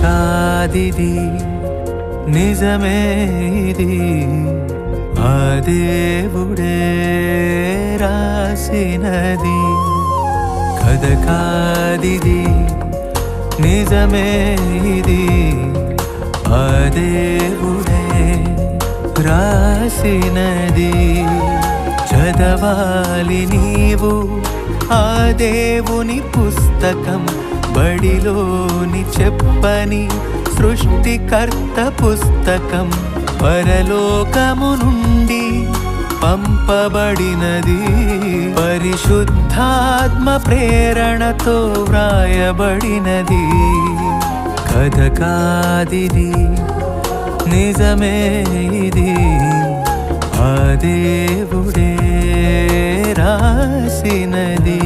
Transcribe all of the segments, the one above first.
కాదిది నిజమే ఇది ఆ దేవుడే రాసినది కథ కాదిది నిజమే ఇది ఆ దేవుడే రాసినది చదవాలి నీవు ఆ దేవుని పుస్తకం బడిలోని చెప్పని సృష్టికర్త పుస్తకం పరలోకము నుండి పంపబడినది పరిశుద్ధాత్మ ప్రేరణతో వ్రాయబడినది కథ కాదిది నిజమే ఇది ఆ దేవుడే రాసినది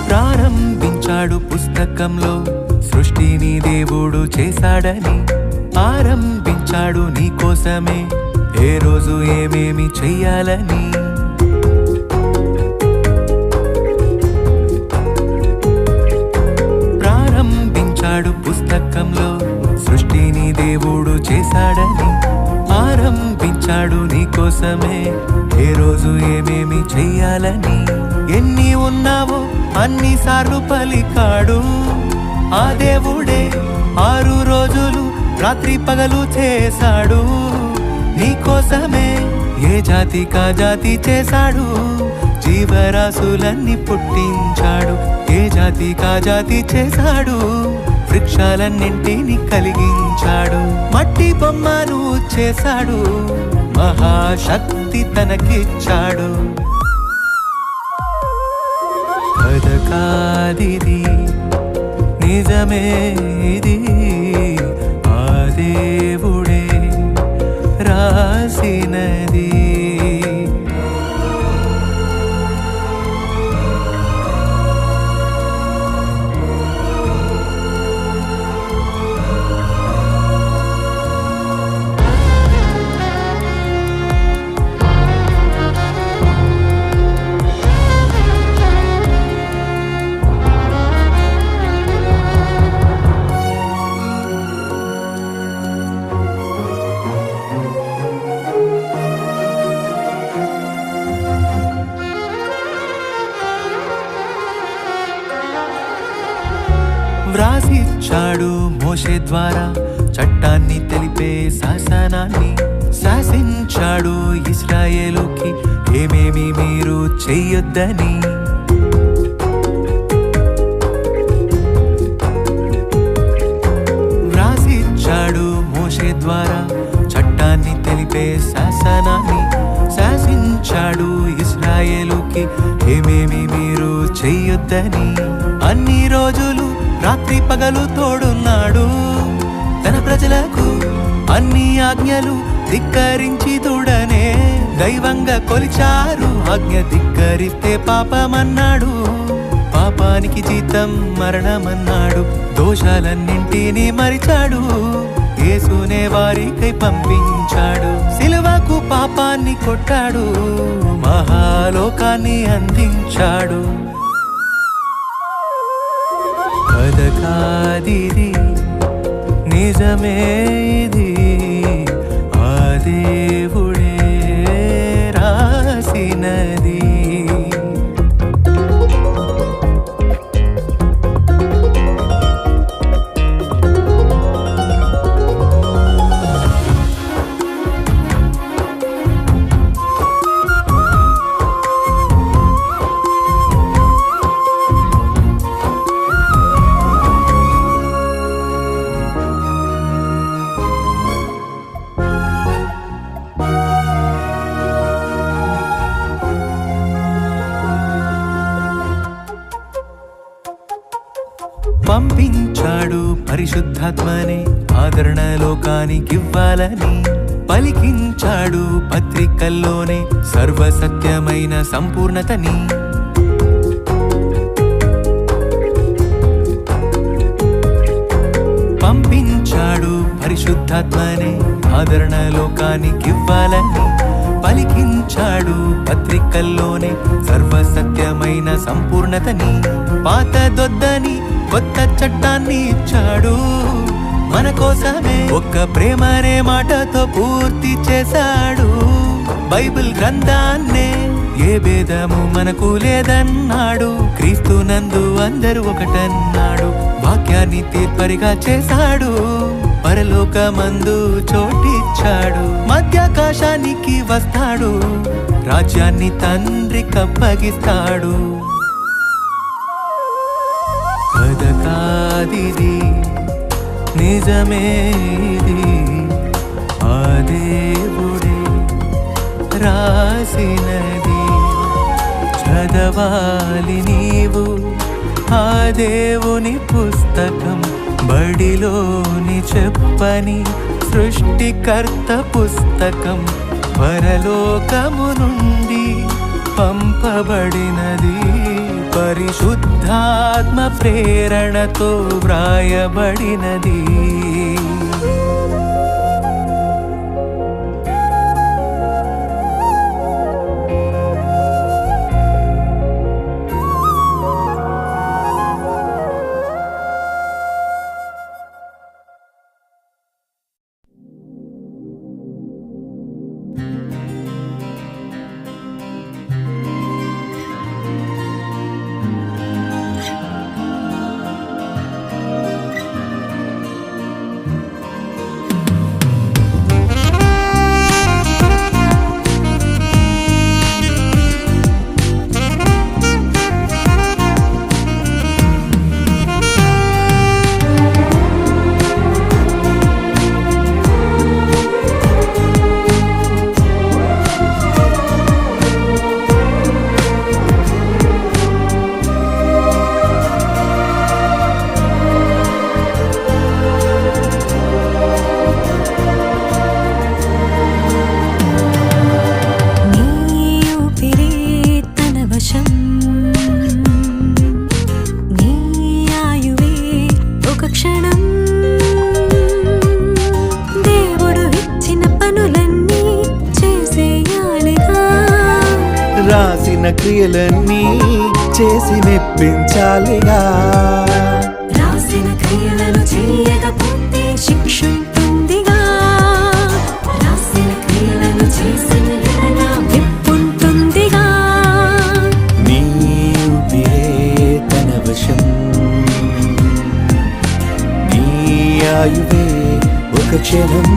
ప్రారంభించాడు పుస్తకంలో సృష్టిని దేవుడు చేశాడని ఆరంభించాడు నీ కోసమే ఏ రోజు ఏమేమి చెయ్యాలని ప్రారంభించాడు పుస్తకంలో సృష్టిని దేవుడు చేశాడని ఆరంభించాడు నీ కోసమే ఏ రోజు ఏమేమి చెయ్యాలని ఎన్ని ఉన్నావో అన్నిసార్లు పలికాడు ఆ దేవుడే 6 రోజులు రాత్రి పగలు చేశాడు నీకోసమే ఏ జాతి కా జాతి చేశాడు జీవరాశులన్నీ పుట్టించాడు ఏ జాతి కా జాతి చేశాడు వృక్షాలన్నింటినీ కలిగించాడు మట్టి బొమ్మను చేశాడు మహాశక్తి తనకిచ్చాడు కథ కాదిది నిజమే ఇది ఆ దేవుడే రాసినది వ్రాసిచ్చాడు మోషే ద్వారా చట్టాన్ని తెలిపే శాసనాన్ని శాసించాడు ఇశ్రాయేలుకి ఏమేమి మీరు చెయ్యొద్దని వ్రాసిచ్చాడు మోషే ద్వారా చట్టాన్ని తెలిపే శాసనాన్ని శాసించాడు ఇశ్రాయేలుకి ఏమేమి మీరు చెయ్యొద్దని అన్ని రోజులు రాత్రి పగలు తోడున్నాడు తన ప్రజలకు అన్ని ఆజ్ఞలు ధిక్కరించి దూడనే దైవంగా కొలిచారు ఆజ్ఞ ధిక్కరిస్తే పాపమన్నాడు పాపానికి జీతం మరణమన్నాడు దోషాలన్నింటినీ మరిచాడు యేసునే వారికై పంపించాడు సిలువకు పాపాన్ని కొట్టాడు మహాలోకాన్ని అందించాడు కథ కాదిది నిజమే ఇది ఆ దేవుడే రాసినది పరిశుద్ధాత్మనే ఆదరణ లోకానికివ్వాలని పలికించాడు పత్రికల్లోనే సర్వసత్యమైన సంపూర్ణతని. పంపించాడు పరిశుద్ధాత్మనే ఆదరణ లోకానికివ్వాలని పలికించాడు పత్రికల్లోనే సర్వసత్యమైన సంపూర్ణతని. పాతదొద్దని కొత్త చట్టాన్ని ఇచ్చాడు మన కోసమే, ఒక్క ప్రేమనే మాటతో పూర్తి చేశాడు. బైబిల్ గ్రంథాన్నే ఏ భేదము మనకు లేదన్నాడు. క్రీస్తునందు అందరూ ఒకటన్నాడు. వాక్యాన్ని తీర్పరిగా చేశాడు. పరలోకమందు చోటిచ్చాడు. మధ్యాకాశానికి వస్తాడు. రాజ్యాన్ని తండ్రికి అప్పగిస్తాడు. కథ కాదిది, నిజమే ఇది, ఆ దేవుడే రాసినది. చదవాలి నీవు ఆ దేవుని పుస్తకం, బడిలోని చెప్పని సృష్టికర్త పుస్తకం. పరలోకము నుండి పంపబడినది, పరిశుద్ధాత్మ ప్రేరణతో వ్రాయబడినది. రాసిన క్రియలన్నీ చేసి మెప్పించాలిగా. రాసిన క్రియలను చేయకపోతే శిక్ష ఉంటుందిగా. రాసిన క్రియలను చేసిన ఎడల మెప్పుంటుందిగా. నీ ఊపిరే తన వశం, నీ ఆయువే ఒక క్షణం.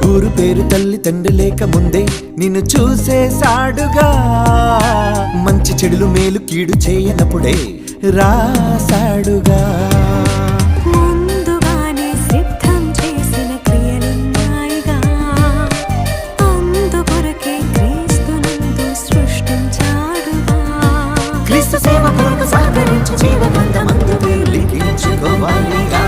ఊరు పేరు తల్లి తండ్రి లేక ముందే నిన్ను చూసేసాడుగా. మంచి చెడులు మేలు కీడు చేయనప్పుడే రాసాడుగా. ముందుగానే సిద్ధం చేసిన క్రియలున్నాయిగా. అందుకొరకే క్రీస్తునందు సృష్టించాడుగా. క్రీస్తు సేవ కొరకు సహకరించి జీవబంధమందు లిఖించుకోవాలిగా.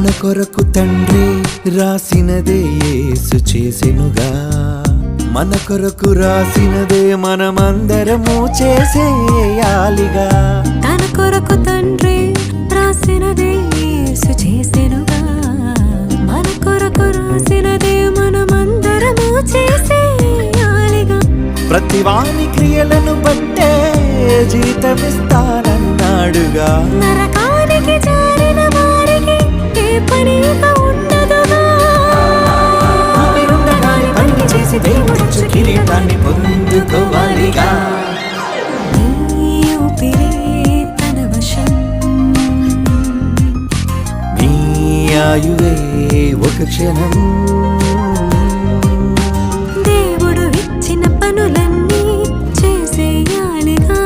మన కొరకు తండ్రి రాసినదే యేసు చేసెనుగా, మన కొరకు రాసినదే మనమందరము చేసేయాలిగా. తన కొరకు తండ్రి రాసినదే యేసు చేసెనుగా, మన కొరకు రాసినదే మనమందరము చేసేయాలిగా. ప్రతి వాని క్రియలను బట్టే జీతమిస్తానన్నాడుగా. నరకానికి జారిన వారికి ఏ పని ఇక ఉండదుగా. ఊపిరుండగానే పని చేసి దేవుడిచ్చు కిరీటాన్ని పొందుకోవాలిగా. నీ ఊపిరే తన వశం, నీ ఆయువే ఒక క్షణం. దేవుడు ఇచ్చిన పనులన్నీ చేసేయాలిగా.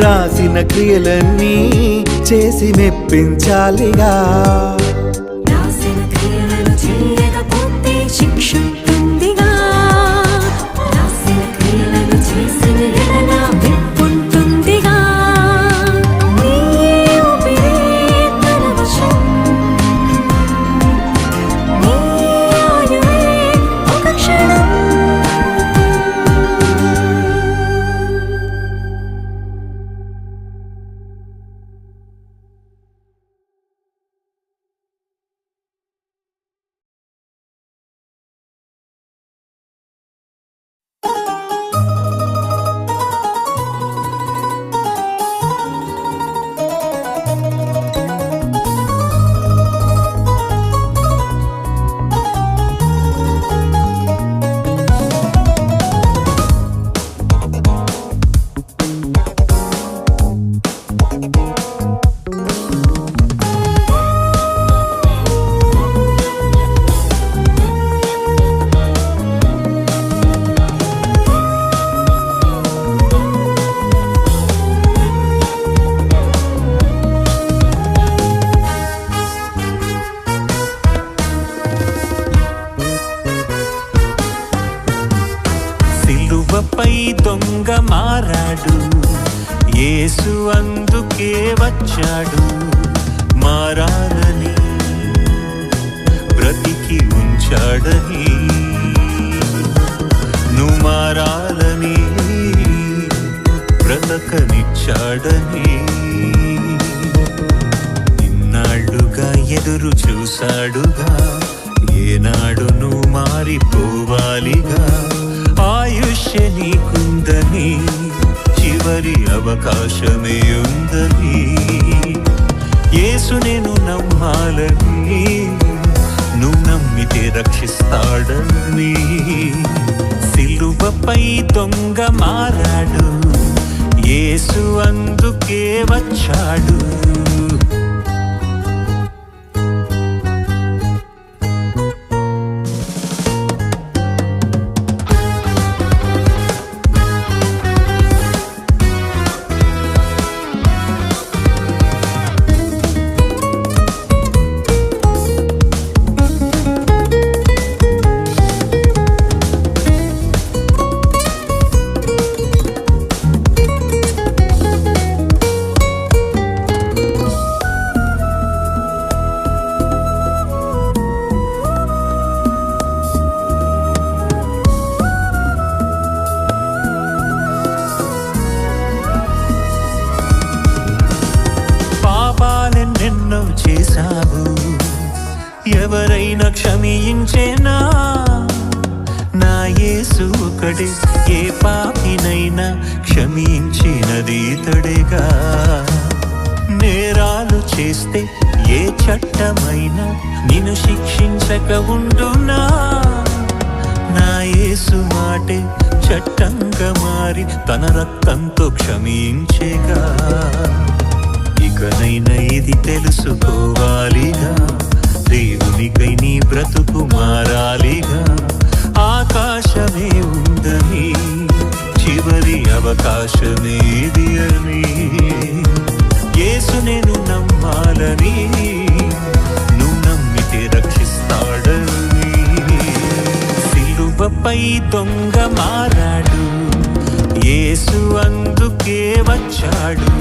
రాసిన క్రియలన్నీ చేసి మెప్పించాలిగా. రాసిన క్రియలను చేయకపోతే శిక్ష ఉంటుందిగా. రాసిన క్రియలను చేసిన ఎడల విప్పుంటుందిగా. నీ ఊపిరే తన వశం, నీ ఆయువే ఒక క్షణం. సిలువపై దొంగ మారాడు, యేసు అందుకే వచ్చాడు. మారాలని బ్రతికి ఉంచాడని, నువ్వు మారాలని బ్రతకనిచ్చాడని. ఇన్నాళ్ళుగా ఎదురు చూశాడుగా, ఏనాడు నువ్వు మారిపోవాలిగా. ఆయుష్య నీకుందని, చివరి అవకాశమే ఉందని. యేసు నేను నమ్మాలని, నువ్వు నమ్మితే రక్షిస్తాడని. సిలువపై దొంగ మారాడు, యేసు అందుకే వచ్చాడు. పాపాలెన్నెన్నో చేశావు, ఎవరైనా క్షమించేనా? నా యేసు ఒకడే, ఏ పాపినైనా క్షమించినది ఇతడేగా. నేరాలు చేస్తే ఏ చట్టమైనా నిన్ను శిక్షించక ఉండునా? నా యేసు మాటే చట్టంగా మారి తన రక్తంతో క్షమించేగా. ఇకనైనా ఇది తెలుసుకోవాలిగా, దేవునికై నీ బ్రతుకు మారాలిగా. ఆకాశమే ఉందని, చివరి అవకాశమే ఇది అని. యేసు నేను నమ్మాలని, నువ్వు నమ్మితే రక్షిస్తాడని. సిలువపై దొంగ మారాడు, యేసు అందుకే వచ్చాడు.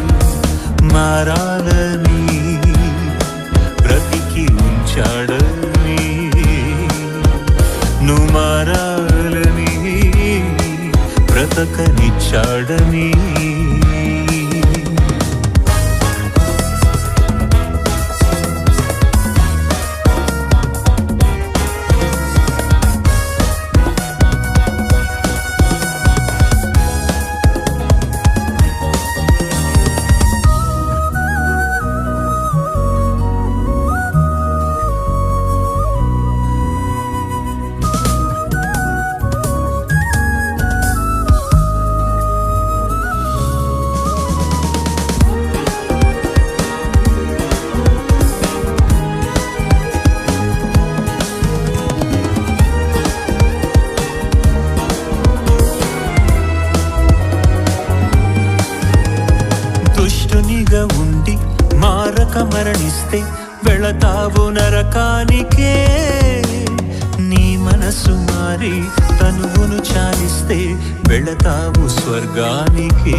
మారాలని బ్రతికి బ్రతకనిచ్చాడని. దుష్టునిగా ఉండి మారక మరణిస్తే వెళతావు నరకానికే. నీ మనసు మారి తనువును చాలిస్తే వెళతావు స్వర్గానికి.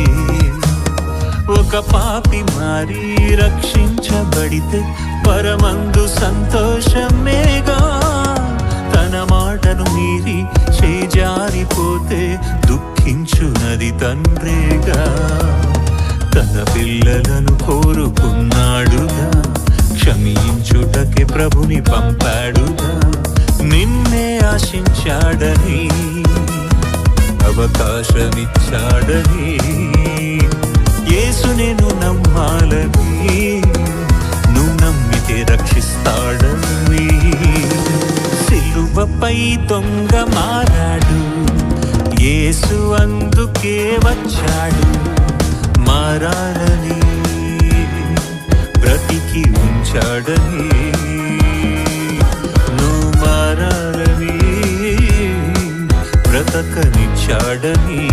ఒక పాపి మారి రక్షించబడితే పరమందు సంతోషమేగా. తన మాటను మీరి చేజారిపోతే దుఃఖించునది తండ్రేగా. తన పిల్లలను కోరుకున్నాడుగా, క్షమించుటకే ప్రభుని పంపాడుగా. నిన్నే ఆశించాడని, అవకాశమిచ్చాడని. యేసు నేను నమ్మాలని, నువ్వు నమ్మితే రక్షిస్తాడని. సిలువపై దొంగ మారాడు, యేసు అందుకే వచ్చాడు. మారాలని, బ్రతికి ఉంచాడని. నువ్వు మారాలని, బ్రతకనిచ్చాడని.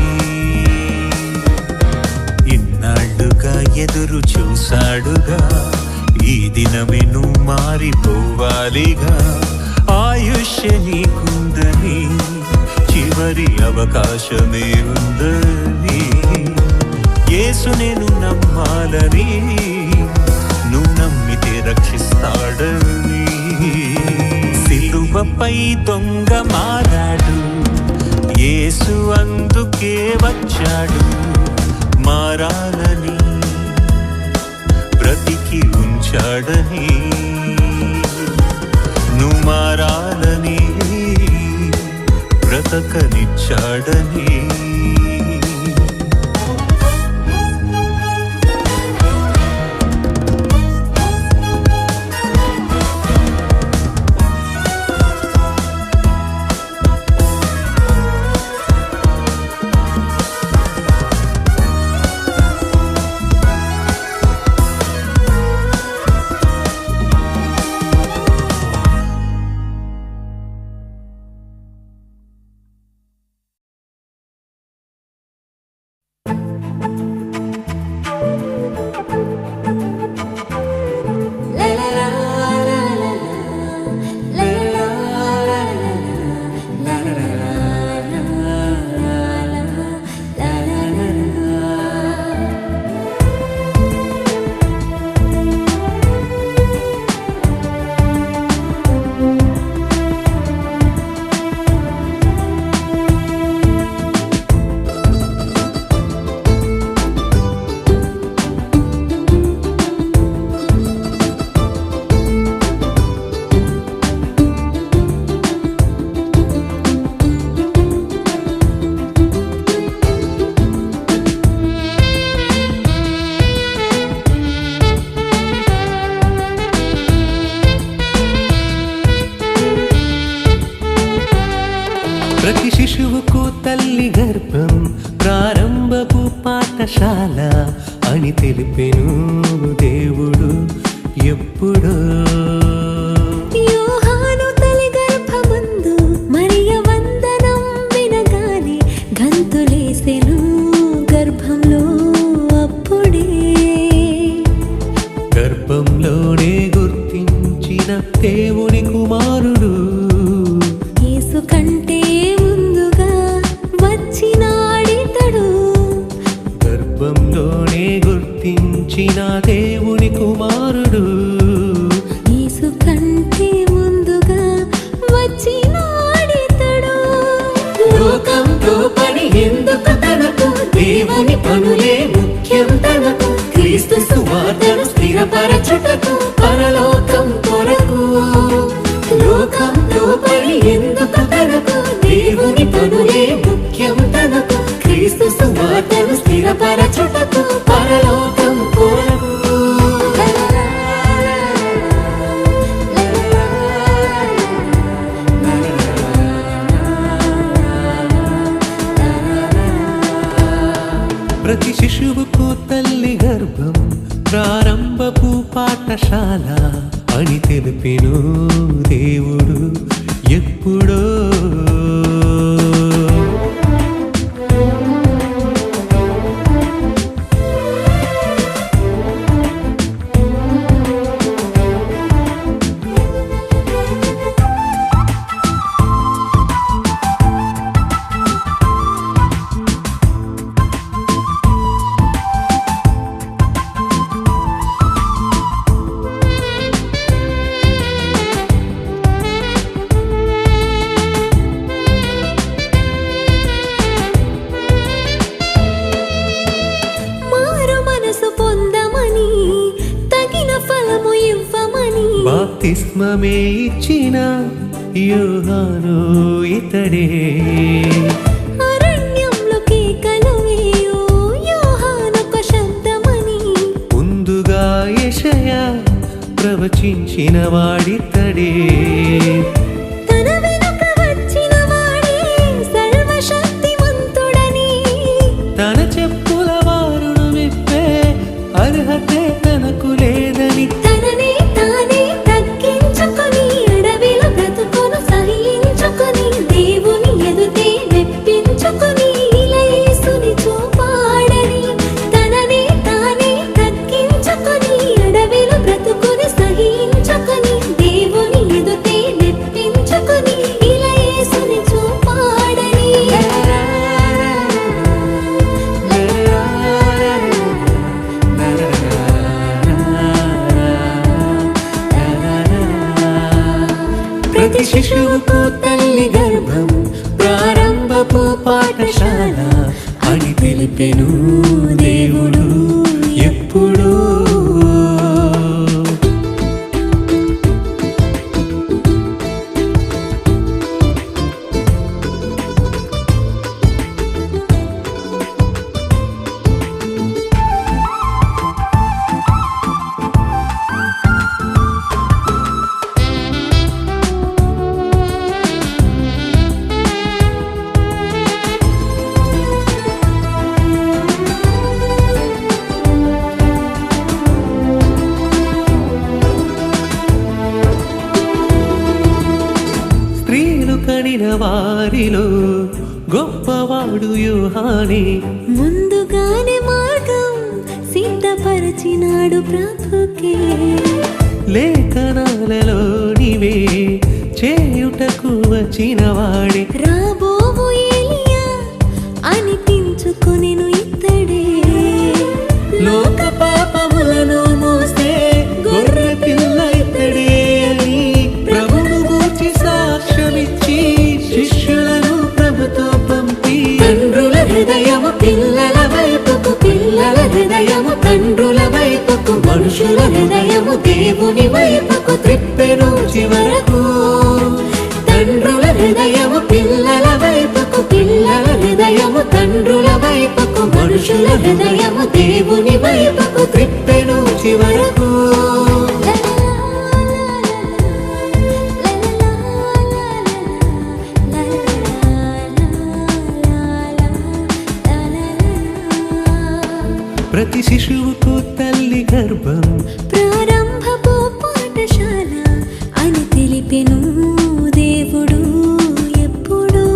ఇన్నాళ్ళుగా ఎదురు చూశాడుగా, ఈ దినమే నువ్వు మారిపోవాలిగా. ఆయుష్య నీకుందని, చివరి అవకాశమే ఉందని. యేసు నేను నమ్మాలని, నువ్వు నమ్మితే రక్షిస్తాడని. సిలువపై దొంగ మారాడు, యేసు అందుకే వచ్చాడు. మారాలని, బ్రతికి ఉంచాడని. నువ్వు మారాలని, బ్రతకనిచ్చాడని. ప్రతి శిశువుకు తల్లి గర్భం ప్రారంభపు పాఠశాల అని తెలిపెను దేవుడు ఎప్పుడో. యోహాను తల్లి గర్భమందు మరియ వందనం వినగానే గంతులేసెను గర్భంలో. అప్పుడే గర్భంలోనే గుర్తించిన దేవుని కుమారుడు, యేసు కంటే ముందుగా వచ్చినాడితడు. గర్భంలోనే గుర్తించిన దేవుని కుమారుడు, యేసు కంటే ముందుగా వచ్చినాడితడు. లోకంతో పని ఎందుకు తన దేవుని పనులే ముఖ్యం తనకు, క్రీస్తు సువార్తను స్థిరపరచుటకు పరలోకం కొరకు. లోకంతో పని ఎందుకు తనకు, దేవుని పనులే ముఖ్యం తనకు, క్రీస్తు సువార్తను స్థిరపరచుటకు పరలోకం కొరకు. ప్రతి శిశువుకు తల్లి గర్భం ప్రారంభపు పాఠశాల అని తెలిపెను దేవుడు ఎప్పుడో. బాప్తిస్మమే ఇచ్చిన యోహాను ఇతడే, అరణ్యంలో కేకలు వేయు యోహానొక శబ్దమని ముందుగా యెషయా ప్రవచించిన వాడితడే. తన వెనుక వచ్చిన వాడే సర్వశక్తిమంతుడని, తన చెప్పుల వారును విప్పే అర్హతే తనకు లేదని, తననే తానే తగ్గించుకొని అడవిలో బ్రతుకును సహించుకొని దేవుని ఎదుటే మెప్పించుకొని ఇలా యేసుని చూపాడని. తననే తానే తగ్గించుకొని అడవిలో బ్రతుకును సహించుకొని దేవుని ఎదుటే మెప్పించుకొని ఇలా యేసుని చూపాడని. ప్రతి శిశువుకు తల్లి గర్భం ప్రారంభపు పాఠశాల అని తెలిపెను దేవుడు ఎప్పుడో. కనిన వారిలో గొప్పవాడు యోహానే, ముందుగానే మార్గం సిద్ధపరచినాడు ప్రభుకే. లేఖనాలలోనివే చేయుటకు వచ్చిన వాడే, రాబోవు ఏలియా అనిపించుకొనెను ఇతడే. లోక పాపములను మోసే గొర్రె పిల్ల ఇతడే అని ప్రభువును గూర్చి సాక్ష్యమిచ్చి శిష్యులను ప్రభుతో పంపి, తండ్రుల హృదయము పిల్లల వైపుకు, పిల్లల హృదయము తండ్రుల వైపుకు, మనుషుల హృదయము దేవుని వైపుకు త్రిప్పెను చివరకు. తండ్రుల హృదయము పిల్లల వైపుకు, పిల్లల హృదయము తండ్రుల వైపుకు, మనుషుల హృదయము దేవుని వైపుకు త్రిప్పెను చివరకు. ప్రతి శిశువుకు తల్లి గర్భం ప్రారంభపు పాఠశాల అని తెలిపెను దేవుడు ఎప్పుడో.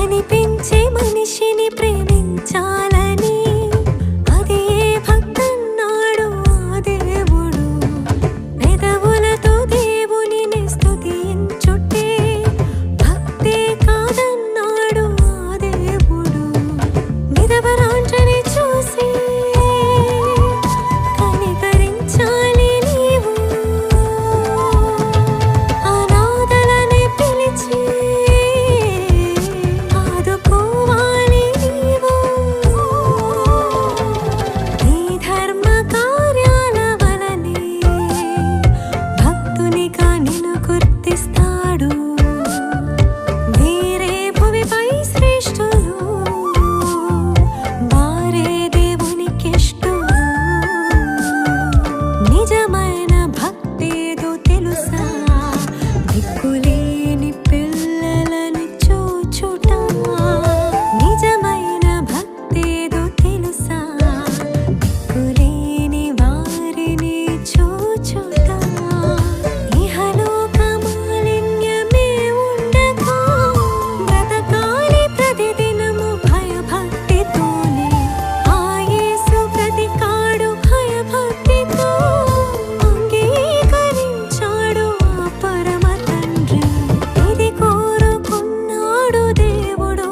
అనిపించే మనిషిని ప్రేమించాలని అదే భక్తన్నాడు ఆ దేవుడు. పెదవులతో దేవుని స్తుతించుటే భక్తే కాదన్నాడు ఆ దేవుడు. విధవరాండ్రని చూసి కనికరించాలి నీవు, అనాథలని పిలిచి ఆదుకోవాలి నీవు. నీ ధర్మ కార్యాల వలనే భక్తునిగా నిన్ను గుర్తిస్తాడు. వీరే భువిపై శ్రేష్ఠులు, వారే దేవునికిష్టులు. నిజమైన భక్తేదో తెలుసా? దిక్కులేని పిల్లలను చూచుట. నిజమైన భక్తేదో తెలుసా? దిక్కులేని వారిని చూచుట. ఇహలోక మాలిన్యమే ఉండగా బ్రతకాలి ప్రతిదినము భయభక్తితోనే. ఆ యేసు ప్రతికాడు భయభక్తితో అంగీకరించాడు ఆ పరమ తండ్రి. ఇది కోరుకున్నాడు దేవుడు,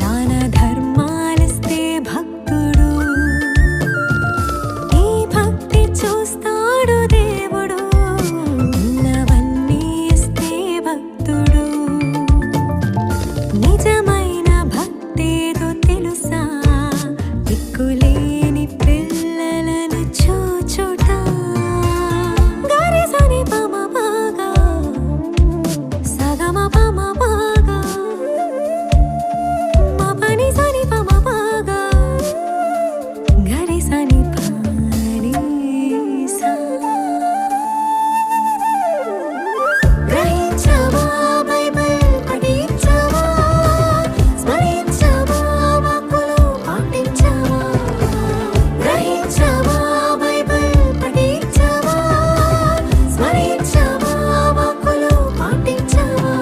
దాన ధర్మాలిస్తే భక్తుడు. ఈ భక్తి చూస్తాడు దేవుడు, ఉన్నవన్నీ ఇస్తే భక్తుడు. నిజమైన భక్తేదో తెలుసా? దిక్కులేని పిల్లలను చూచుట. గరి సని పమ బాగా సగమ పమ బాగా మపని సని పమ బాగా గరి సని పాని సా. గ్రహించవా బైబిల్ పఠించవా, స్మరించవా వాక్కులు పాటించవా. గ్రహించవా బైబిల్ పఠించవా, స్మరించవా వాక్కులు పాటించవా.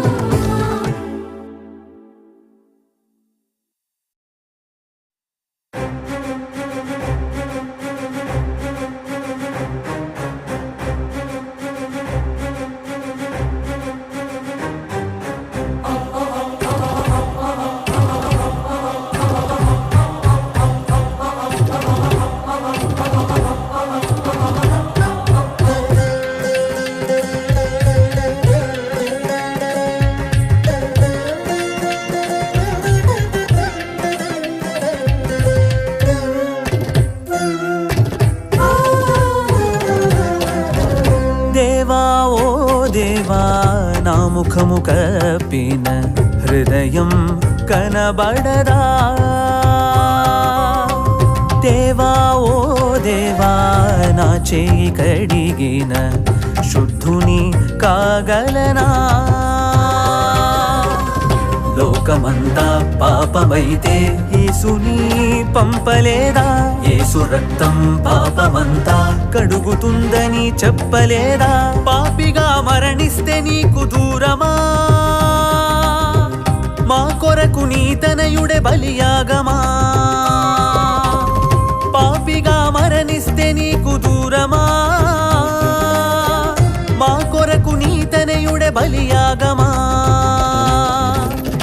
దేవా ఓ దేవా నా ముఖము కప్పిన హృదయం కనబడదా. దేవా ఓ దేవా నా చేయి కడిగిన శుద్ధుని కాగలనా. లోకమంతా పాపమైతే యేసుని పంపలేదా? యేసు రక్తం పాపమంతా కడుగుతుందని చెప్పలేదా? పాపిగా మరణిస్తే నీకు దూరమా? మా కొరకు నీ తనయుడే బలియాగమా? పాపిగా మరణిస్తే నీకు దూరమా? మా కొరకు నీ తనయుడే బలియాగమా?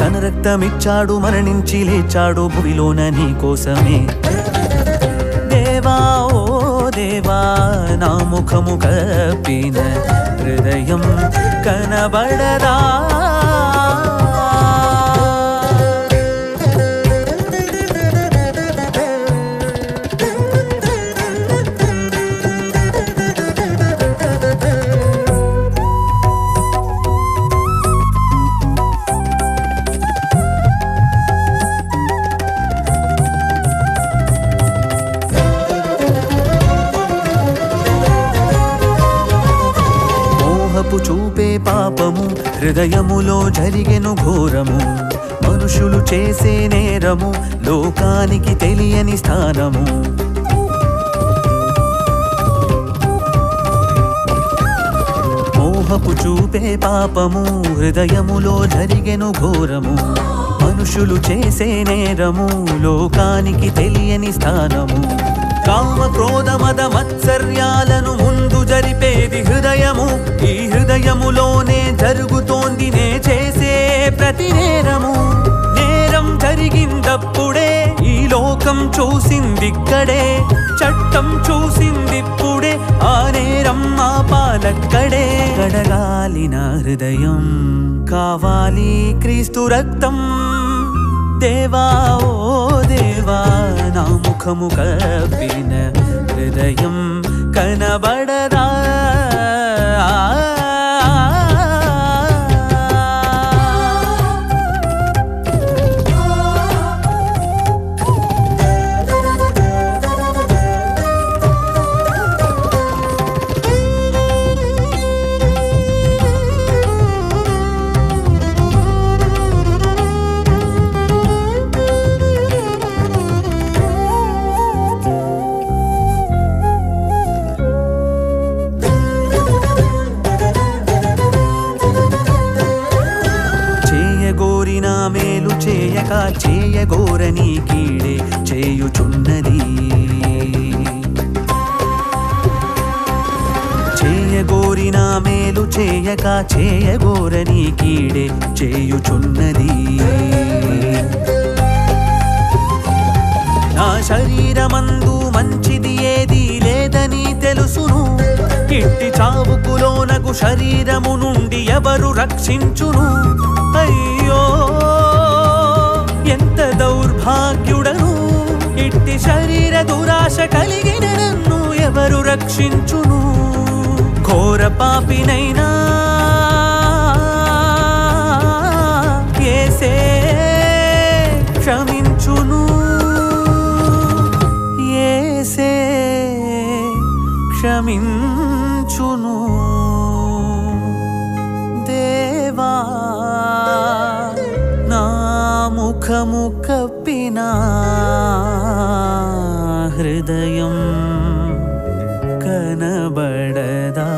తన రక్తమిచ్చాడు, మరణించి లేచాడు భువిలోన నీ కోసమే. దేవా ఓ దేవా నా ముఖము కప్పిన హృదయం కనబడదా. మోహపు చూపే పాపము హృదయములో జరిగెను ఘోరము. మనుషులు చేసే నేరము లోకానికి తెలియని స్థానము. మోహపు చూపే పాపము హృదయములో జరిగెను ఘోరము. మనుషులు చేసే నేరము లోకానికి తెలియని స్థానము. కామ క్రోధ మద మత్సర్యాలను ముందు జరిపేది హృదయము. ఈ హృదయములోనే జరుగుతోంది నే చేసే ప్రతి నేరము. నేరం జరిగిందప్పుడే ఈ లోకం చూసిందిక్కడే, చట్టం చూసిందిప్పుడే ఆ నేరం మా పాలక్కడే. కడగాలి నా హృదయం, కావాలి క్రీస్తు రక్తం. దేవా ఓ దేవా, నా ముఖము కప్పిన హృదయం కనబడదా? మేలు చేయక చేయగోరని కీడే చేయుచున్నది. చేయగోరిన మేలు చేయక చేయగోరని కీడే చేయుచున్నది. నా శరీరమందు మంచిది ఏది లేదని తెలుసును. ఇట్టి చావుకులోనగు శరీరము నుండి ఎవరు రక్షించును? అయ్యో ఎంత దౌర్భాగ్యుడను, ఇట్టి శరీర దురాశ కలిగిన నన్ను ఎవరు రక్షించును? ఘోర పాపినైనా యేసే క్షమించును. యేసే క్షమించును. దేవా నా ముఖము కప్పిన హృదయం కనబడదా?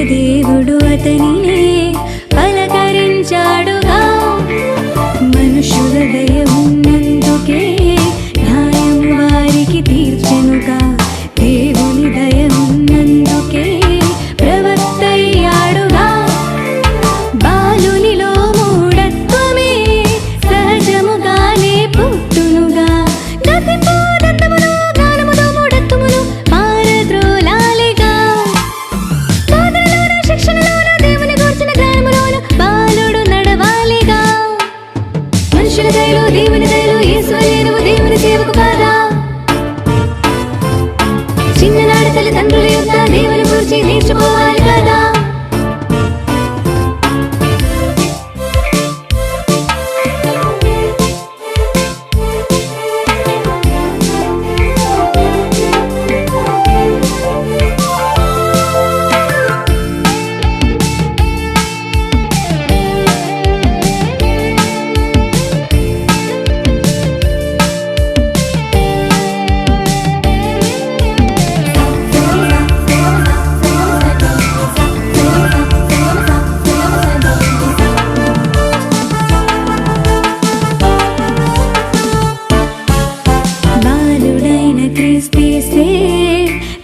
దేవుడు అతనినే పలకరించాడుగా. మనుషుల దయ ఉన్నందుకే న్యాయము వారికి తీర్చెనుగా. దేవుని దయ ఉన్నందుకే ప్రవక్త అయ్యాడుగా. బాలునిలో మూఢత్వమే సహజముగానే పుట్టునుగా. గతిపోదంతమును జ్ఞానముతో మూఢత్వమును పారద్రోలాలిగా. శిక్షణలోన దేవుని దయలో దేవుని దయలో యేసువలే నువ్వు దేవుని సేవకు కాదా చిన్ననాడు తల్లిదండ్రుల యొక్క దేవుని గురించి నేర్చుకోవాలి కదా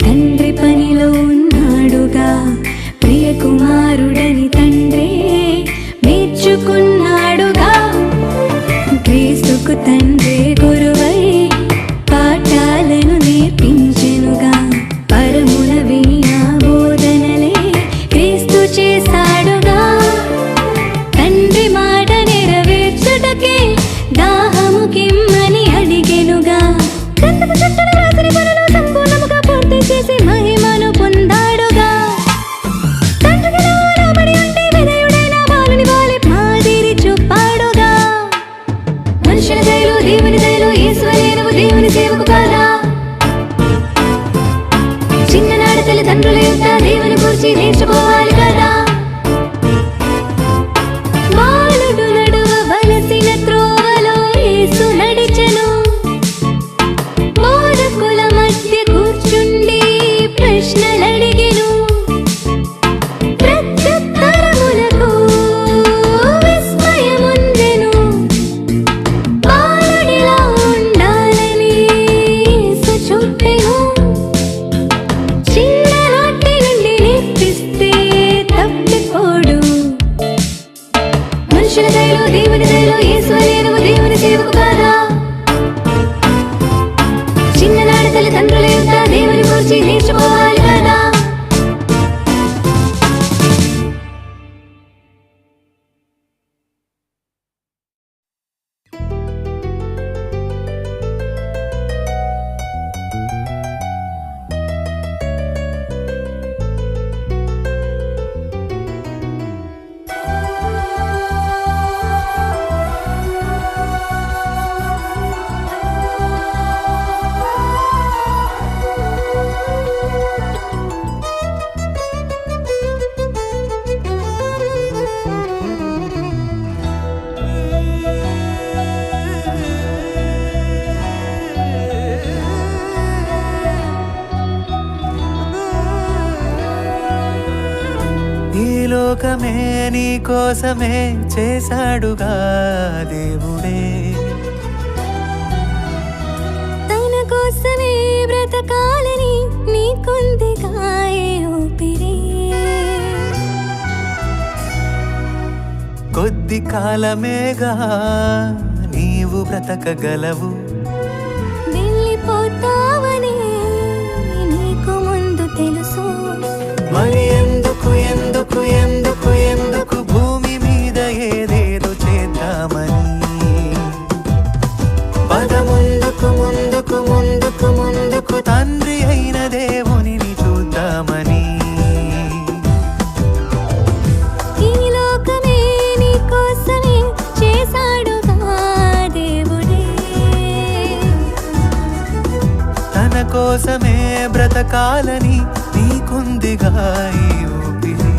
తండ్రి పనిలో ఉన్నాడుగా ప్రియ కుమారుడని తండ్రి మెచ్చుకున్నాడుగా క్రీస్తుకు తండ్రి గురువై పాఠాలను నేర్పించెనుగా పరమున వినిన బోధనలే క్రీస్తు చేశాడుగా తండ్రి మాట నెరవేర్చుటకే దాహము కిమ్మని అడిగెనుగా గ్రంథము చుట్టూ రాసిన పనులు సంపూర్ణముగా పూర్తి చేసి మహిమను పొందాడుగా తండ్రికి లోబడి ఉంటే విధేయుడైన బాలుని వాలే మాదిరి చూపాడుగా మనుషుల దయలో దేవుని దయలో యేసువలే నువ్వు దేవుని సేవకు కాదా చిన్ననాడు తల్లిదండ్రుల యొక్క దేవుని గురించి నేర్చుకోవాలి కదా బాలుడు నడువవలసిన త్రోవలో యేసు నడిచెను బోధకుల మధ్య కూర్చుండి ప్రశ్నలడిగెను ప్రత్యుత్తరములకు విస్మయముందెను బాలుడిలా ఉండాలని యేసు చూపెను చిన్ననాటి నుండి నేర్పిస్తే తప్పిపోడు మనుషుల దయలో దేవుని దయలో యేసువలే నువ్వు దేవుని సేవకు కాదా చిన్ననాడు తల్లిదండ్రుల యొక్క దేవుని గురించి నేర్చుకోవాలి కదా ఈ లోకమే నీ కోసమే చేశాడుగా దేవుడే తన కోసమే బ్రతకాలని నీకుందిగా ఊపిరి కొద్ది కాలమేగా నీవు బ్రతకగలవు వెళ్ళిపోతావని నీకు ముందు తెలుసు మరి ఎందుకు ఎందుకు ఎందుకు ఎందుకు భూమి మీద ఏదేదో చేద్దామని పద ముందుకు ముందుకు ముందుకు ముందుకు తండ్రి అయిన దేవుని చూద్దామని ఈ లోకమే నీ కోసమే చేశాడుగా దేవుడే తన కోసమే బ్రతకాలని నీకుందిగా ఈ ఊపిరి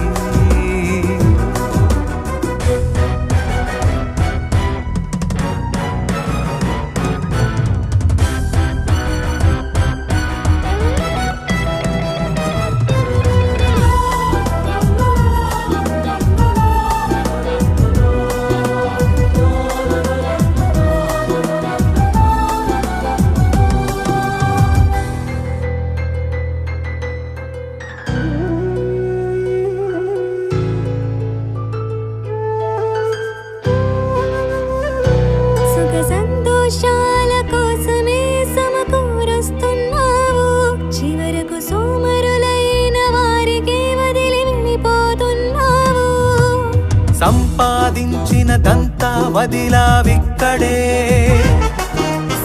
వదిలావిక్కడే.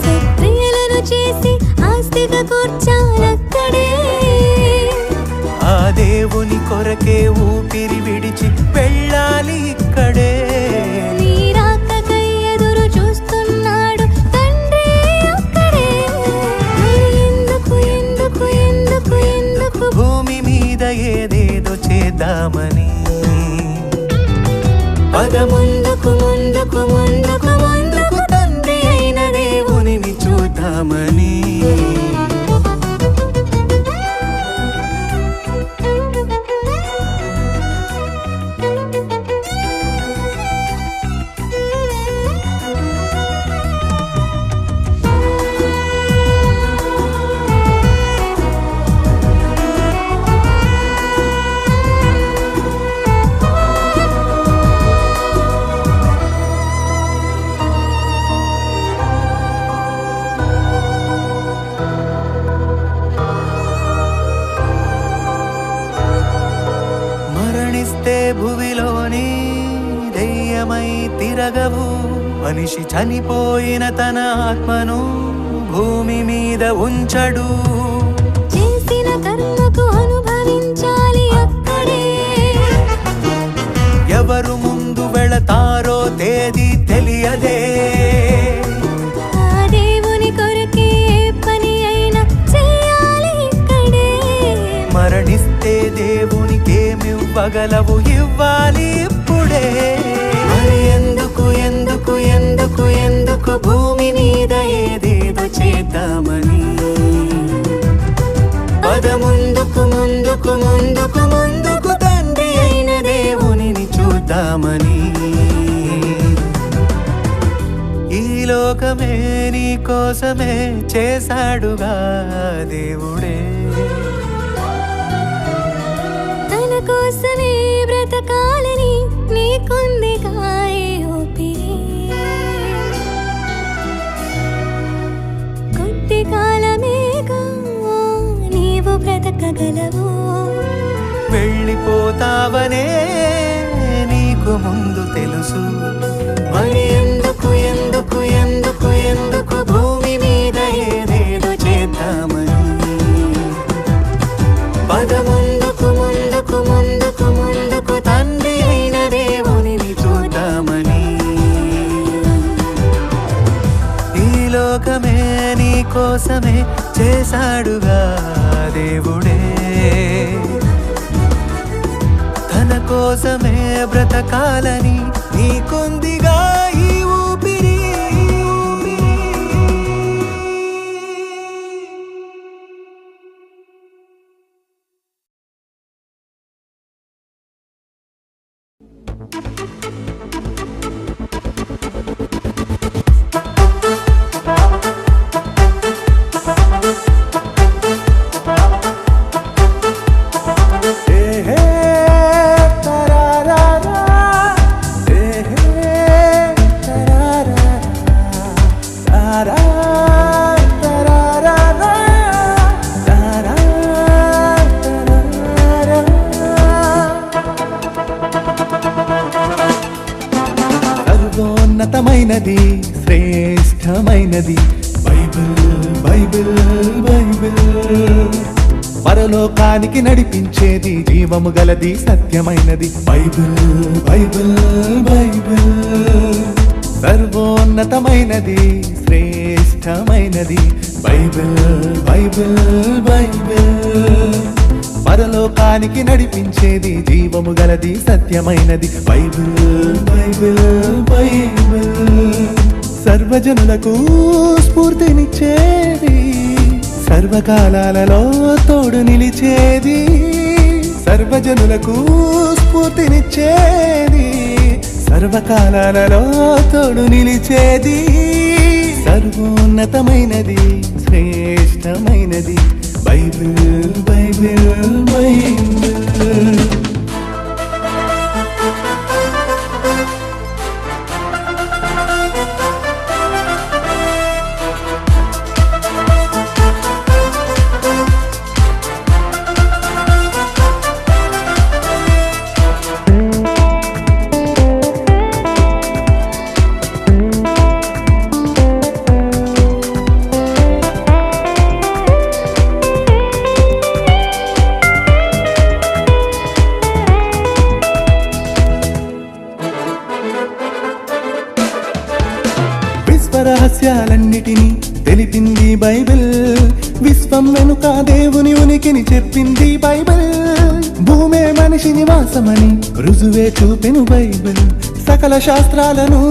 సత్క్రియలను చేసి ఆస్తిగా కూర్చాలక్కడే. ఆ దేవుని కొరకే ఊపిరి విడిచి వెళ్ళాలి ఇక్కడే. నీ రాకకై ఎదురు చూస్తున్నాడు తండ్రి అక్కడే. ఎందుకు ఎందుకు ఎందుకు ఎందుకు భూమి మీద ఏదేదో చేద్దామని పద ముందుకు ముందుకు ముందుకు ముందుకు తండ్రి అయిన దేవునిని చూద్దామని. మరణిస్తే భువిలోని దెయ్యమై తిరగవు. మనిషి చనిపోయిన తన ఆత్మను భూమి మీద ఉంచడు. చేసిన కర్మకు అనుభవించాలి అక్కడే. ఎవరు ముందు వెళతారో తేదీ తెలియదే. ఆ దేవుని కొరకే పని అయినా చేయాలి ఇక్కడే. మరణిస్తే దేవునికేమివ్వగలవు, ఇవ్వాలి ఇప్పుడే. మరి ఎందుకు ఎందుకు ఎందుకు ఎందుకు భూమి మీద ఏదేదో చేద్దామని. పద ముందుకు ముందుకు ముందుకు ముందుకు తండ్రి అయిన దేవునిని చూద్దామని. ఈ లోకమే నీ కోసమే చేశాడుగా దేవుడే. తన కోసమే బ్రతకాలని నీకుందిగా ఈ ఊపిరి. కొద్ది కాలమేగా నీవు బ్రతకగలవు. వెళ్ళిపోతావనే నీకు ముందు తెలుసు. మరి ఎందుకు ఎందుకు ఎందుకు ఎందుకు భూమి మీద ఏదేదో చేద్దామని. పద ముందుకు ముందుకు ముందుకు ముందుకు తండ్రి అయిన దేవునిని చూద్దామని. ఈ లోకమే నీ కోసమే చేశాడుగా దేవుడే. తన కోసమే బ్రతకాలని నీకుందిగా ఈ ఊపిరి. సర్వోన్నతమైనది శ్రేష్టమైనది బైబిల్ బైబిల్ బైబిల్. పరలోకానికి నడిపించేది జీవము గలది సత్యమైనది బైబిల్ బైబిల్ బైబిల్. సర్వోన్నతమైనది శ్రేష్టమైనది బైబిల్ బైబిల్ బైబిల్. పరలోకానికి నడిపించేది జీవము గలది సత్యమైనది బైబిల్ బైబిల్ బైబిల్. సర్వజనులకు స్ఫూర్తినిచ్చేది, సర్వకాలాలలో తోడు నిలిచేది. సర్వజనులకు స్ఫూర్తినిచ్చేది, సర్వకాలాలలో తోడు నిలిచేది. సర్వోన్నతమైనది శ్రేష్టమైనది బైబిల్ బైబిల్ బైబిల్. రహస్యాలన్నిటినీ తెలిపింది బైబిల్. విశ్వం వెనుక దేవుని ఉనికిని చెప్పింది బైబిల్. భూమే మనిషి నివాసమని రుజువే చూపెను బైబిల్. సకల శాస్త్రాలను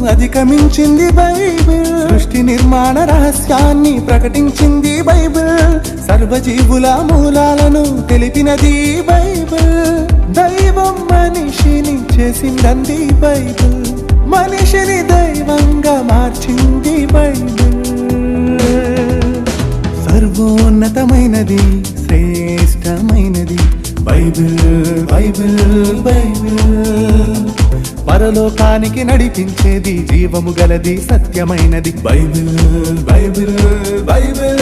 అధిగమించింది బైబిల్. సృష్టి నిర్మాణ రహస్యాన్ని ప్రకటించింది బైబిల్. సర్వజీవుల మూలాలను తెలిపినది బైబిల్. దైవం మనిషిని చేసిందంది బైబిల్. మనిషిని దైవంగా మార్చింది బైబిల్. సర్వోన్నతమైనది శ్రేష్టమైనది బైబిల్ బైబిల్ బైబిల్. పరలోకానికి నడిపించేది జీవము గలది సత్యమైనది బైబిల్ బైబిల్ బైబిల్.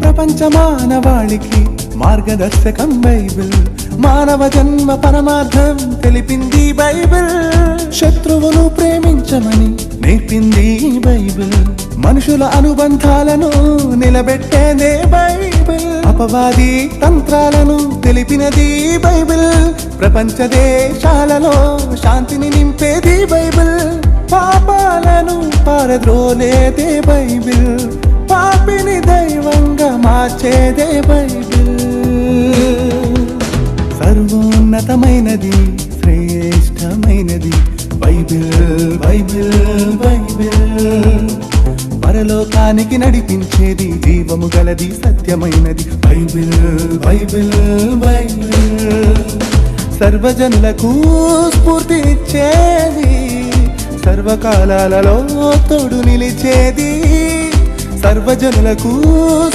ప్రపంచ మానవాళికి మార్గదర్శకం బైబిల్. మానవ జన్మ పరమార్థం తెలిపింది బైబిల్. శత్రువును ప్రేమించమని నేర్పింది బైబిల్. మనుషుల అనుబంధాలను నిలబెట్టేదే బైబిల్. అపవాది తంత్రాలను తెలిపినది బైబిల్. ప్రపంచ దేశాలలో శాంతిని నింపేది బైబిల్. పాపాలను పారద్రోలేదే బైబిల్. పాపిని దైవంగా మార్చేదే బైబిల్. సర్వోన్నతమైనది శ్రేష్టమైనది బైబిల్ బైబిల్ బైబిల్. పరలోకానికి నడిపించేది జీవము గలది సత్యమైనది బైబిల్ బైబిల్ బైబిల్. సర్వజనులకు స్ఫూర్తినిచ్చేది. సర్వకాలాలలో తోడు నిలిచేది. సర్వజనులకు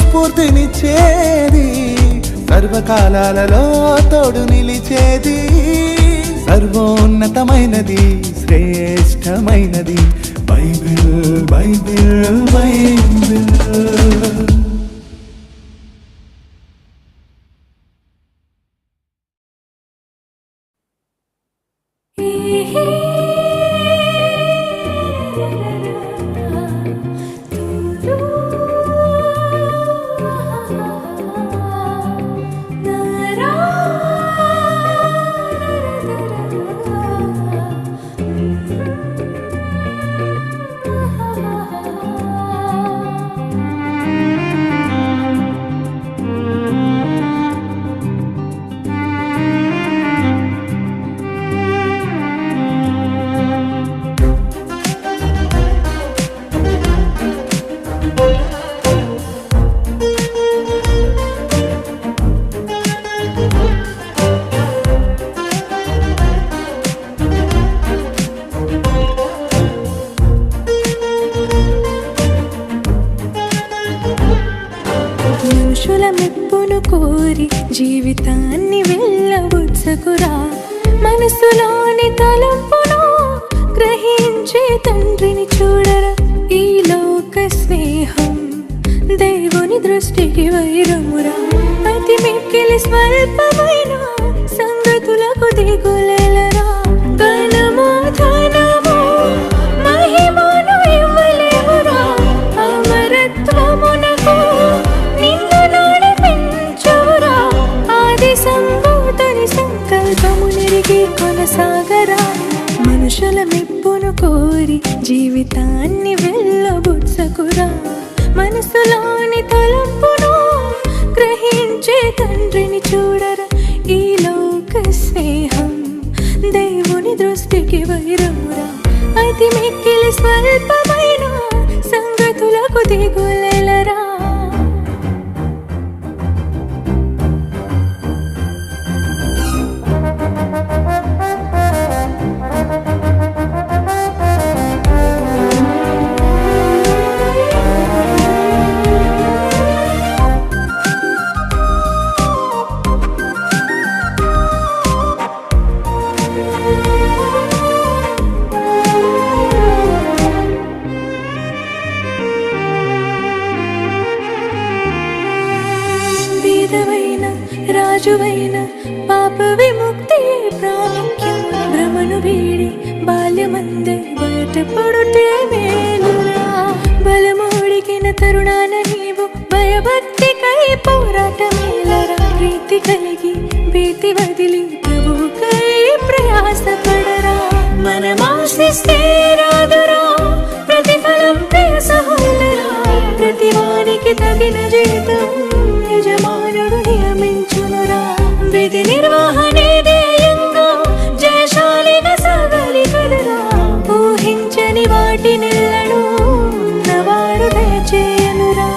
స్ఫూర్తినిచ్చేది. సర్వకాలాలలో తోడు నిలిచేది. సర్వోన్నతమైనది శ్రేష్టమైనది బైబిల్ బైబిల్ బైబిల్. మనుషుల మెప్పును కోరి జీవితాన్ని వెళ్ళబుచ్చకురా. మనసులోని తలంపును గ్రహించే తండ్రిని చూడరా. ఈ లోక స్నేహం దేవుని దృష్టికి వైరమురా. అతి మిక్కిలి స్వల్పమైన సంగతులకు దిగులేలరా. ధనము ధనము మహిమను ఇవ్వలేవురా. అమరత్వమునకు నిన్ను నడిపించురా. ఆది సంభూతుని సంకల్పము నెరిగి కొనసాగరా. మనుషుల మెప్పును కోరి జీవితాన్ని వెళ్ళబుచ్చకురా. మనసులోని తలంపును గ్రహించే తండ్రిని చూడరా. ఈ లోక స్నేహం దేవుని దృష్టికి వైరమురా. అతి మిక్కిలి స్వల్పమైన సంగతులకు దిగులేలరా. కష్టపడుతే మేలురా. బలమోడికిన తరుణాన నీవు భయభక్తికై పోరాటమేలరా. ప్రీతి కలిగి భీతి వదిలి ప్రభువుకై ప్రయాసపడరా. మనమాశిస్తే రాదురా ప్రతిఫలం ప్రియ సహోదరా. ప్రతివానికి తగిన జీతం యజమానుడు నియమించునురా. విధి నిర్వహణే ధ్యేయంగా జయశాలిగా సాగాలి కదరా. ఊహించని వాటి నెల్లను నవాడు దయచేయనురా.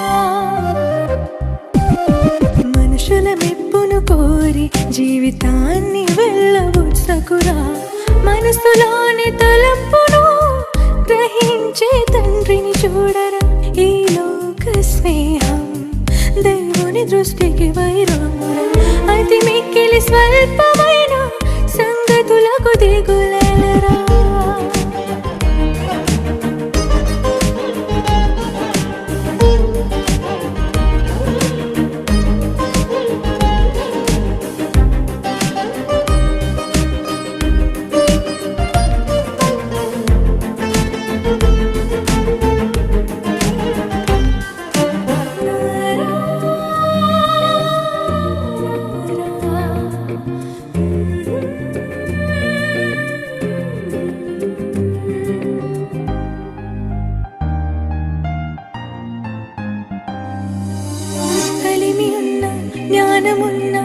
మనుషుల మెప్పును కోరి జీవితాన్ని వెళ్ళబుచ్చకురా. మనసులోని తలంపును గ్రహించే తండ్రిని చూడరా. ఈ లోక స్నేహం దేవుని దృష్టికి వైరమురా. అతి మిక్కిలి స్వల్పమైన సంగతులకు దిగులేలరా. జ్ఞానమున్న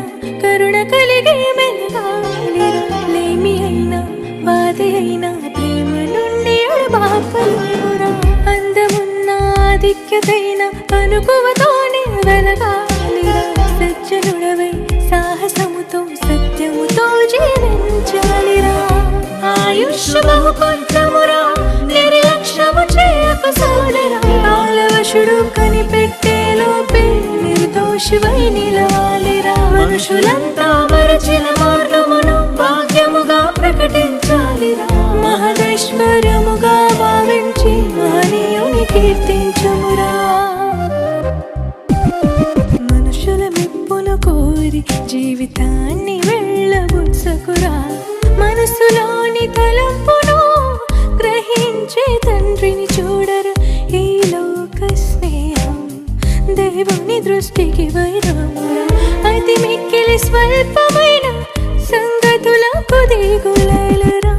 కరుణ కలిగి మెలగాలిరా. లేమి అయినా బాధ అయినా ప్రేమ నుండి అడబాపలురా. అందమున్న ఆధిక్యతైన అనుకువతోనే వెలగాలిరా. సజ్జనుడవై సాహసముతో సత్యముతో జీవించాలిరా. ఆయుష్ బహు కొంచెమురా నిర్లక్ష్యము చేయకు సోదరా. ఆలవశుడు కనిపెట్టే లోపే నిర్దోషివై నిలవాలిరా. మనుషులంతా మరచిన మార్గమును భాగ్యముగా ప్రకటించాలిరా. మహదైశ్వర్యముగా భావించి మహనీయుని కీర్తించమురా. మనుషుల మెప్పును కోరి జీవితాన్ని వెళ్ళబుచ్చకురా. మనసులోని తలంపును గ్రహించే తండ్రిని చూడరు. ఈ లోక స్నేహం దేవుని దృష్టికి వైరమురా. అతి మిక్కిలి స్వల్పమైన సంగతులకు దిగులేలరా.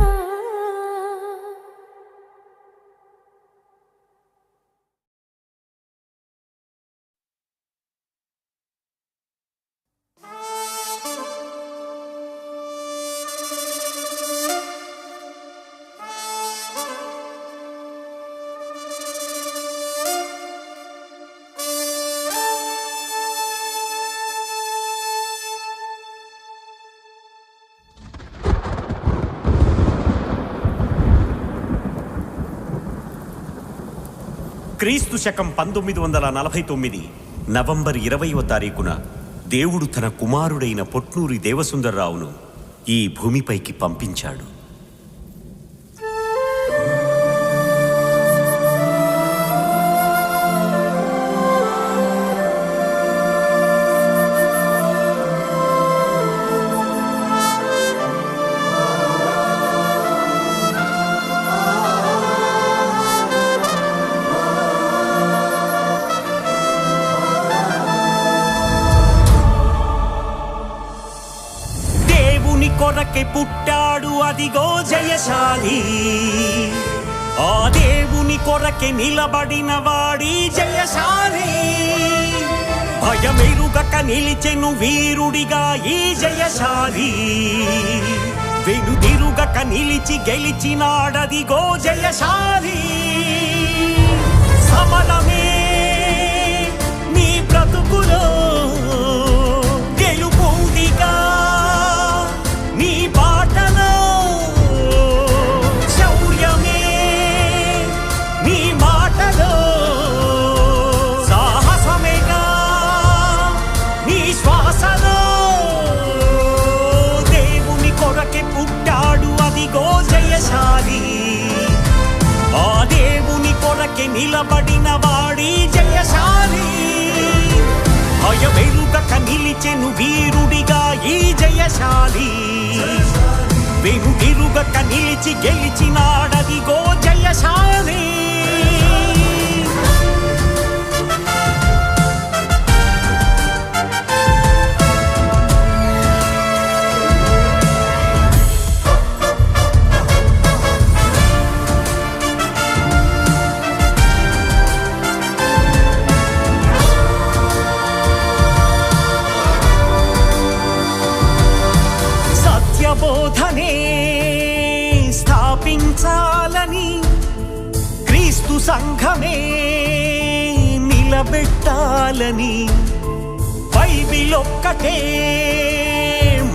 క్రీస్తు శకం 1949 నవంబర్ 20వ తారీఖున దేవుడు తన కుమారుడైన పొట్నూరి దేవసుందర్రావును ఈ భూమిపైకి పంపించాడు. కొరకే పుట్టాడు అదిగో జయశాలి. ఆ దేవుని కొరకే నిలబడిన వాడి జయశాలి. భయమెరుగక నిలిచెను వీరుడిగా ఈ జయశాలి. వెనుదిరుగక నిలిచి గెలిచినాడదిగో జయశాలి. సమరమే నీ బ్రతుకులో గెలుపుందిగా నీ బాటలో. శౌర్యమే నీ మాటలో సాహసమేగా నీ శ్వాసలో. దేవుని కొరకే పుట్టాడు అదిగో జయశాలి. ఆ దేవుని కొరకే నిలబడిన వాడి జయశాలి. భయమెరుగక నిలిచెను వీరుడిగా ఈ జయశాలి. వెనుదిరుగక నిలిచి గెలిచినాడదిగో జయశాలి. సత్యబోధనే స్థాపించాలని క్రీస్తు సంఘమే నిలబెట్టాలని బైబిల్ ఒక్కటే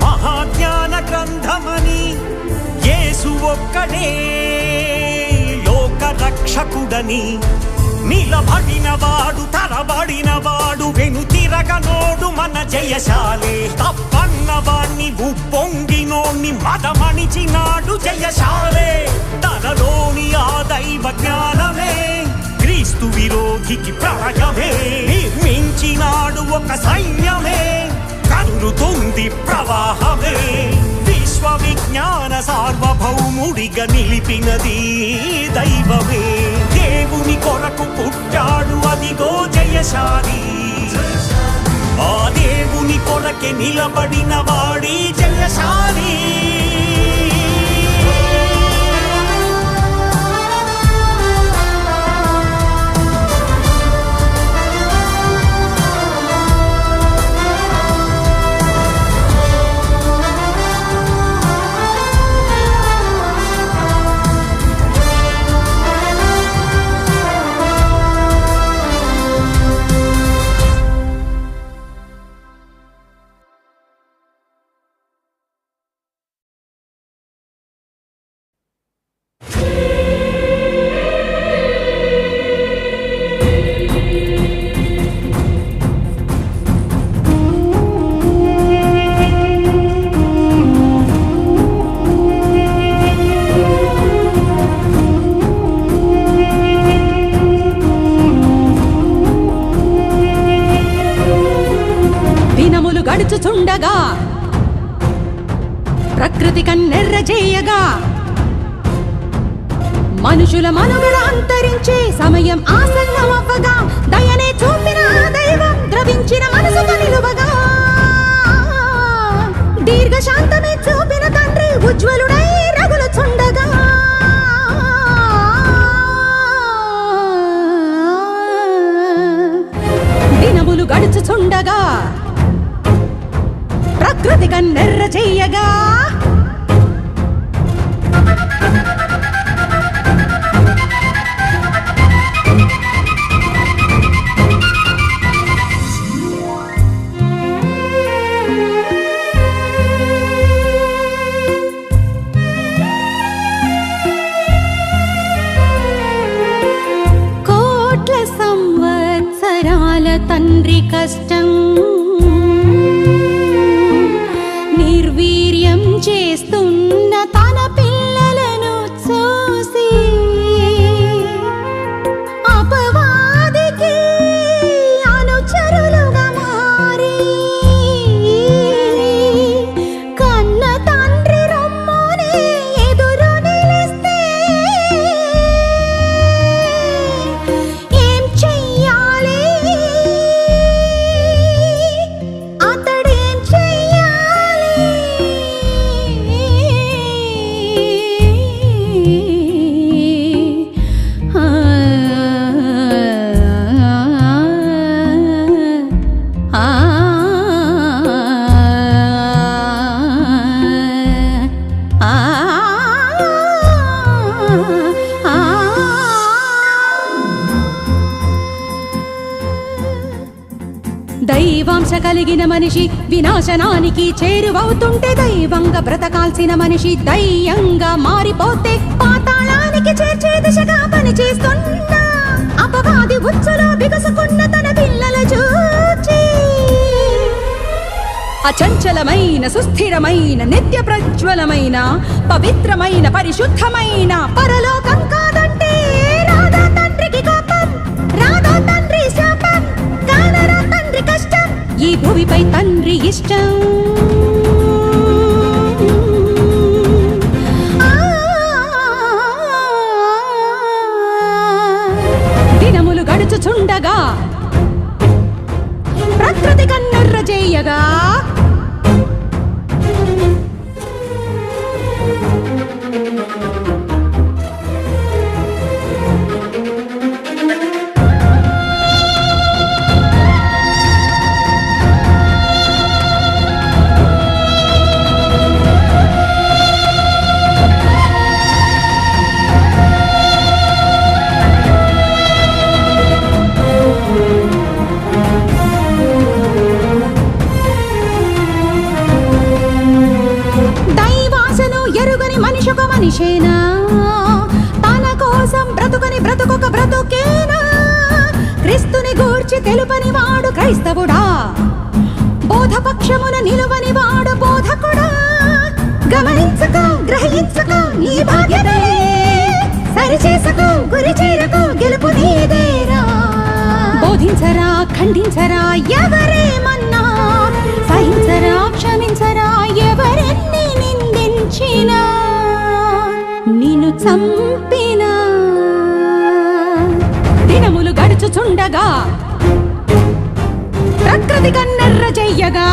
మహాజ్ఞాన గ్రంథమని యేసు ఒక్కడే లోక రక్షకుడని నిలబడినవాడు తరబడినవాడు వెనుతిరగనోడు మన జయశాలే తప్పన్నవాణ్ణి ఉప్పొంగినోణ్ణి మదమణిచినాడు జయశాలే తనలోని ఆ దైవ జ్ఞానమే క్రీస్తు విరోధికి ప్రళయమే నిర్మించినాడు ఒక సైన్యమే కదులుతుంది ప్రవాహమే విశ్వ విజ్ఞాన సార్వభౌముడిగా నిలిపినది దైవమే దేవుని కొరకు పుట్టాడు అదిగో జయశాలి ఆ దేవుని కొరకే నిలబడిన వాడి జయశాలి గడుచుచుండగా ప్రకృతి కన్నెర్రజేయగా మనుషుల మనుగడ అంతరించే సమయం ఆసన్నమవ్వగా దయనే చూపిన దైవం ద్రవించిన మనసుతో నిలువగా దీర్ఘశాంతమే చూపిన తండ్రి ఉజ్వలుడై రగులుచుండగా దినములు గడుచుచుండగా ప్రకృతి కన్నెర్ర చెయ్యగా కోట్ల సంవత్సరాల తండ్రి కష్టం నిర్వీర్యం చేస్తున్న తన పిల్లలను చూసి అపవాదికి అనుచరులుగా మారి కన్న తండ్రి రొమ్మునే ఎదురు నిలిస్తే ఏం చెయ్యాలి అతడేం చెయ్యాలి దైవాంశ కలిగిన మనిషి వినాశనానికి చేరువవుతుంటే దైవంగా బ్రతకాల్సిన మనిషి దయ్యంగా మారిపోతే పాతాళానికి చేర్చే దిశగా పనిచేస్తున్నా అపవాది ఉచ్చులో బిగుసుకున్న తన పిల్లల చూచి అచంచలమైన సుస్థిరమైన నిత్య ప్రజ్వలమైన పవిత్రమైన పరిశుద్ధమైన పరలోకం కాదంటే రాధా తండ్రికి కోపం రాధా తండ్రి శాపం కానరా తండ్రి కష్టం ఈ భూమిపై తండ్రి ఇష్టం దినములు గడుచుచుండగా ప్రకృతి కన్నెర్ర చేయగా మనిషేనా తన కోసం బ్రతుకని బ్రతుకొక బ్రతుకేనా క్రీస్తుని గూర్చి తెలుపని వాడు క్రైస్తవుడా బోధపక్షమున నిలువని వాడు బోధకుడా గమనించుకో గ్రహించుకో నీ భాగ్యతే సరి చేసుకో గురి చేరకు గెలుపు నీదేరా బోధించరా ఖండించరా ఎవరేమన్నా సహించరా క్షమించరా ఎవరెన్ని నిందించినా నిన్ను చంపినా దినములు గడుచుచుండగా ప్రకృతి కన్నెర్ర చెయ్యగా